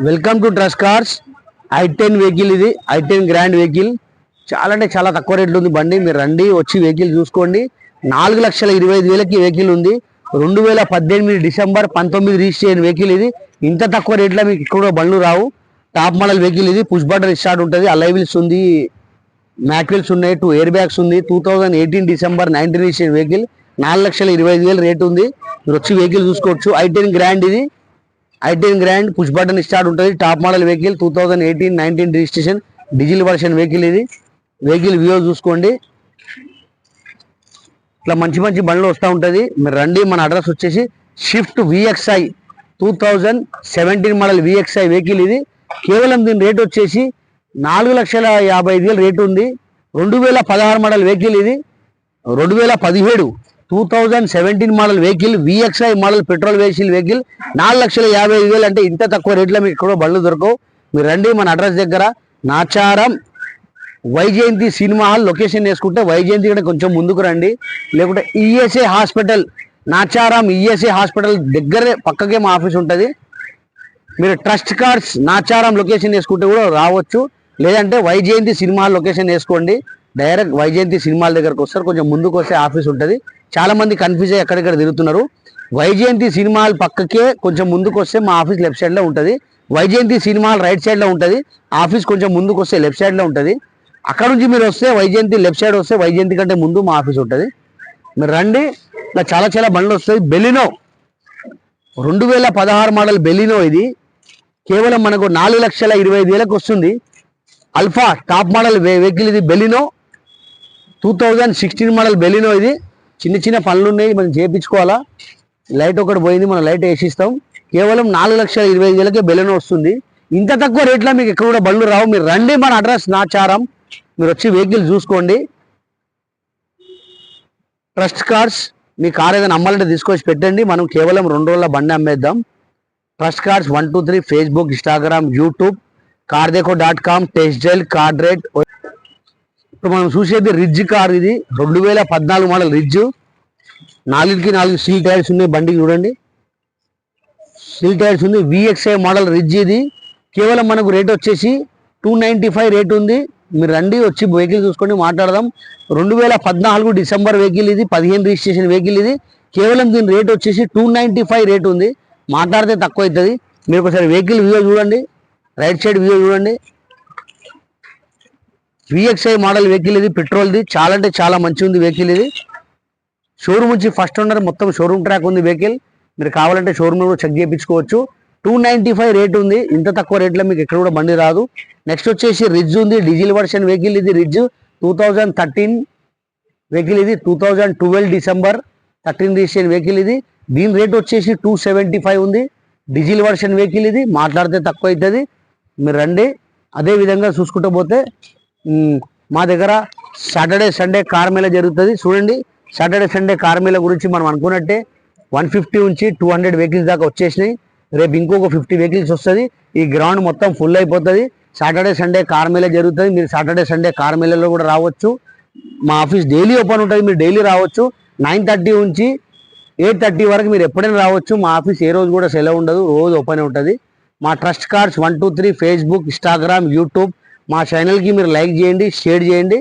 Welcome to trust cars. i10 vehicle, ఇది i10 grand vehicle. చాలా అంటే చాలా తక్కువ రేట్లు ఉంది బండి. మీరు రండి, వచ్చి వెహికల్ చూసుకోండి. 4,25,000కి వెహికల్ ఉంది. 2018 డిసెంబర్ 19 రిజిస్ట్రేషన్ వెహికల్ ఇది. ఇంత తక్కువ రేట్లో మీకు ఇక్కడ బండ్లు రావు. టాప్ మోడల్ వెహికల్ ఇది. పుష్ బటన్ స్టార్ట్ ఉంటుంది. అలై వీల్స్ ఉంది, మ్యాక్ వీల్స్ ఉన్నాయి, 2 ఎయిర్ బ్యాగ్స్ ఉంది. 2018 డిసెంబర్ 19 రిజిస్ట్రేషన్ వెహికల్. 4,25,000 రేట్ ఉంది. మీరు వచ్చి వెహికల్ చూసుకోవచ్చు. i10 గ్రాండ్ ఇది. i10 grand push button start ఉంటుంది. Top model vehicle. 2018-19 registration diesel version vehicle ఇది. వెహికల్ వ్యూ చూసుకోండి. ఇట్లా మంచి మంచి బండ్లు వస్తూ ఉంటుంది. మీరు రండి. మన అడ్రస్ వచ్చేసి shift VXI 2017 model VXI vehicle ఇది. కేవలం దీని రేట్ వచ్చేసి 4,55,000 రేటు ఉంది. 2016 మోడల్ వెహికల్ ఇది. 2017 model vehicle VXI model petrol vehicle 4,55,000 అంటే ఇంత తక్కువ రేట్లో మీకు ఇక్కడ బండ్లు దొరకవు. మీరు రండి. మన అడ్రస్ దగ్గర Nacharam Vyjayanthi cinema hall location వేసుకుంటే వైజయంతి కూడా కొంచెం ముందుకు రండి. లేకుంటే ESA hospital, Nacharam ESA hospital దగ్గరే పక్కకే మా ఆఫీస్ ఉంటుంది. మీరు ట్రస్ట్ కార్స్ నాచారం లొకేషన్ వేసుకుంటే కూడా రావచ్చు. లేదంటే వైజయంతి సినిమా హాల్ లొకేషన్ వేసుకోండి. డైరెక్ట్ వైజయంతి సినిమాల దగ్గరకు వస్తారు. కొంచెం ముందుకు వస్తే ఆఫీస్ ఉంటుంది. చాలా మంది కన్ఫ్యూజ్ అయ్యి ఎక్కడెక్కడ తిరుగుతున్నారు. వైజయంతి సినిమా హాల్ పక్కకే కొంచెం ముందుకు వస్తే మా ఆఫీస్ లెఫ్ట్ సైడ్లో ఉంటుంది. వైజయంతి సినిమా హాల్ రైట్ సైడ్లో ఉంటుంది. ఆఫీస్ కొంచెం ముందుకు వస్తే లెఫ్ట్ సైడ్లో ఉంటుంది. అక్కడ నుంచి మీరు వస్తే వైజయంతి లెఫ్ట్ సైడ్ వస్తే వైజయంతి కంటే ముందు మా ఆఫీస్ ఉంటుంది. మీరు రండి. ఇలా చాలా చాలా బండ్లు వస్తాయి. బెలినో 2016 మోడల్ బెలినో ఇది. కేవలం మనకు 4,25,000కి వస్తుంది. అల్ఫా టాప్ మోడల్ వెహికల్ ఇది. బెలినో 2016 మోడల్ బెలినో ఇది. చిన్న చిన్న పనులు ఉన్నాయి, మనం చేయించుకోవాలా. లైట్ ఒకటి పోయింది, మనం లైట్ వేసిస్తాం. కేవలం 4,25,000కే బెలినో వస్తుంది. ఇంత తక్కువ రేట్లో మీకు ఎక్కడ కూడా బండ్లు రావు. మీరు రండి. మన అడ్రస్ నాచారం. మీరు వచ్చి వెహికల్ చూసుకోండి. Trust cars. మీ కార్ ఏదైనా అమ్మాలంటే తీసుకొచ్చి పెట్టండి. మనం కేవలం 2 రోజుల బండి అమ్మేద్దాం. Trust cars 123 Facebook, Instagram, YouTube, cardeco.com, test drive, card rate. ఇప్పుడు మనం చూసేది రిడ్జ్ కార్ ఇది. 2014 మోడల్ రిడ్జ్. 4 స్టీల్ టైర్స్ ఉన్నాయి. బండికి చూడండి, స్టీల్ టైర్స్ ఉంది. VXI మోడల్ రిడ్జ్ ఇది. కేవలం మనకు రేట్ వచ్చేసి 295 రేట్ ఉంది. మీరు రండి, వచ్చి వెహికల్ చూసుకొని మాట్లాడదాం. 2014 డిసెంబర్ వెహికల్ ఇది. 15 రిజిస్ట్రేషన్ వెహికల్ ఇది. కేవలం దీని రేట్ వచ్చేసి 295 రేట్ ఉంది. మాట్లాడితే తక్కువ అవుతుంది. మీరు ఒకసారి వెహికల్ వ్యూ చూడండి, రైట్ సైడ్ వ్యూ చూడండి. VXI మోడల్ వెహికల్ ఇది. పెట్రోల్ది. చాలా అంటే చాలా మంచి ఉంది వెహికల్ ఇది. షోరూమ్ నుంచి ఫస్ట్ ఓనర్, మొత్తం షోరూమ్ ట్రాక్ ఉంది వెహికల్. మీరు కావాలంటే షోరూమ్ లో చెక్ చేయించుకోవచ్చు. 295 రేట్ ఉంది. ఇంత తక్కువ రేట్లో మీకు ఎక్కడ కూడా బండి రాదు. నెక్స్ట్ వచ్చేసి రిడ్జ్ ఉంది. డీజిల్ వర్షన్ వెహికల్ ఇది. రిడ్జ్ 2013 వెహికల్ ఇది. 2012 డిసెంబర్ 13 రిజిస్ట్రేషన్ వెహికల్ ఇది. దీని రేట్ వచ్చేసి 275 ఉంది. డీజిల్ వర్షన్ వెహికల్ ఇది. మాట్లాడితే తక్కువ అవుతుంది. మీరు రండి. అదే విధంగా చూసుకుంటూ పోతే మా దగ్గర సాటర్డే సండే కార్ మేళ జరుగుతుంది. చూడండి, సాటర్డే సండే కార్ మేళ గురించి మనం అనుకున్నట్టే 150 నుంచి 200 వెహికల్స్ దాకా వచ్చేసినాయి. రేపు ఇంకొక 50 వెహికల్స్ వస్తుంది. ఈ గ్రౌండ్ మొత్తం ఫుల్ అయిపోతుంది. సాటర్డే సండే కార్ మేళ జరుగుతుంది. మీరు సాటర్డే సండే కార్ మేళలో కూడా రావచ్చు. మా ఆఫీస్ డైలీ ఓపెన్ ఉంటుంది. మీరు డైలీ రావచ్చు. 9:30 నుంచి 8:30 వరకు మీరు ఎప్పుడైనా రావచ్చు. మా ఆఫీస్ ఏ రోజు కూడా సెలవు ఉండదు, రోజు ఓపెన్ ఉంటుంది. మా trust cars 123 Facebook, Instagram, YouTube మా ఛానల్కి మీరు లైక్ చేయండి, షేర్ చేయండి.